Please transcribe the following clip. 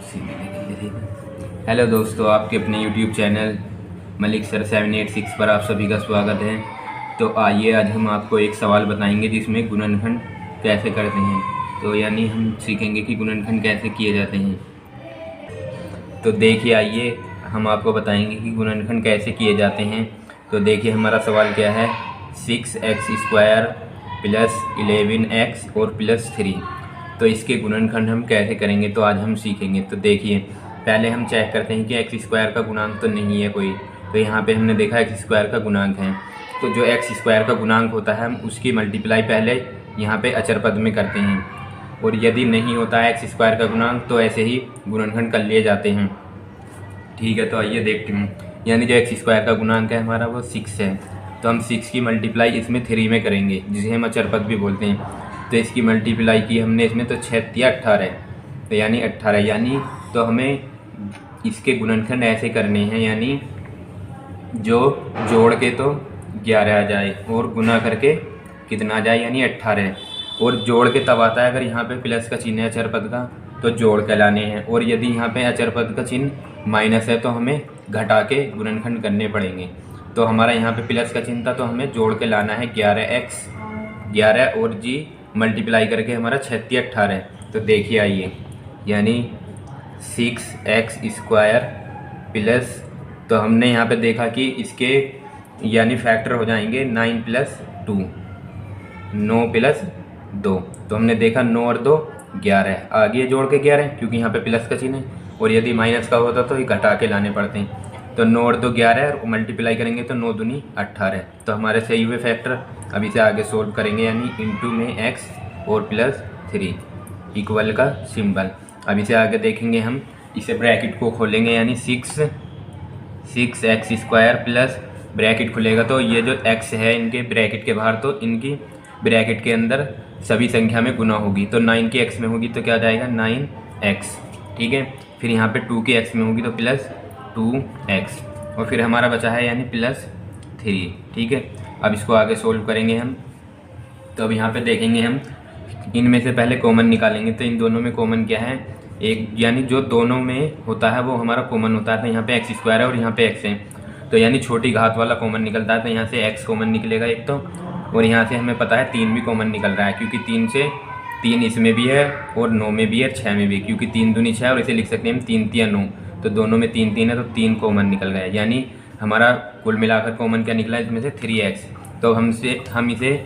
Hello दोस्तों, आपके अपने YouTube चैनल मलिक सर 786 पर आप सभी का स्वागत है। तो आइए आज हम आपको एक सवाल बताएंगे जिसमें गुणनखंड कैसे करते हैं। तो यानी हम सीखेंगे कि गुणनखंड कैसे किए जाते हैं। तो देखिए, आइए हम आपको बताएंगे कि गुणनखंड कैसे किए जाते हैं। तो देखिए हमारा सवाल क्या है, 6x² प्लस 11x और प्लस 3। तो इसके गुणनखंड हम कैसे करेंगे तो आज हम सीखेंगे। तो देखिए पहले हम चेक करते हैं कि x² का गुणांक तो नहीं है कोई। तो यहाँ पे हमने देखा x² का गुणांक है, तो जो x² का गुणांक होता है हम उसकी मल्टीप्लाई पहले यहाँ पे अचर पद में करते हैं, और यदि नहीं होता है x² का गुणांक तो ऐसे ही गुणनखंड कर लिए जाते हैं। ठीक है, तो आइए देखते हैं। यानी जो x² का गुणांक है हमारा वो 6 है, तो हम 6 की मल्टीप्लाई इसमें 3 में करेंगे, जिसे हम अचर पद भी बोलते हैं। तो इसकी मल्टीप्लाई की हमने इसमें, तो 6 या 18, तो यानी 18। यानी तो हमें इसके गुणनखंड ऐसे करने हैं, यानी जो जोड़ के तो 11 आ जाए और गुना करके कितना आ जाए, यानी 18। और जोड़ के तब आता है अगर यहाँ पे प्लस का चिन्ह है अचर पद का, तो जोड़ के लाने हैं। और यदि यहाँ पे अचर पद का चिन्ह माइनस है तो हमें घटा के गुणनखंड करने पड़ेंगे। तो हमारा यहाँ पे प्लस का चिन्ह था तो हमें जोड़ के लाना है 11x, 11 और g मल्टीप्लाई करके हमारा 6 या 18। तो देखिए आइए, यानी 6x² प्लस, तो हमने यहाँ पे देखा कि इसके यानी फैक्टर हो जाएंगे 9 + 2, 9 + 2। तो हमने देखा 9 और 2 11, आगे जोड़ के 11 क्योंकि यहाँ पे प्लस का चिन्ह है, और यदि माइनस का होता तो ये घटा के लाने पड़ते हैं। तो 9 और 2 11 और मल्टीप्लाई करेंगे तो 9 दूनी 18। तो हमारे सही हुए फैक्टर। अब इसे आगे सोल्व करेंगे, यानी इंटू में x और प्लस 3 इक्वल का सिंबल। अब इसे आगे देखेंगे हम, इसे ब्रैकेट को खोलेंगे, यानी 6x² प्लस ब्रैकेट खुलेगा तो ये जो x है इनके ब्रैकेट के बाहर, तो इनकी ब्रैकेट के अंदर सभी संख्या में गुना होगी। तो 9 की x में होगी तो क्या आ जाएगा 9x। ठीक है, फिर यहाँ पे 2 की x में होगी तो प्लस 2x, और फिर हमारा बचा है यानी प्लस 3। ठीक है, अब इसको आगे सोल्व करेंगे हम। तो अब यहाँ पे देखेंगे हम, इनमें से पहले कॉमन निकालेंगे। तो इन दोनों में कॉमन क्या है, एक, यानी जो दोनों में होता है वो हमारा कॉमन होता है। तो यहाँ पे x² है और यहाँ पे x है, तो यानी छोटी घात वाला कॉमन निकलता है। तो यहाँ से x कॉमन निकलेगा एक तो, और यहाँ से हमें पता है 3 भी कॉमन निकल रहा है, क्योंकि 3 से 3 इसमें भी है और 9 में भी है, 6 में भी, क्योंकि 3 दूनी 6 और इसे लिख सकते हैं हम 3 3 9। तो दोनों में 3 3 है, तो 3 कॉमन निकल गया। यानी हमारा कुल मिलाकर कॉमन क्या निकला इसमें से 3x। तो हम इसे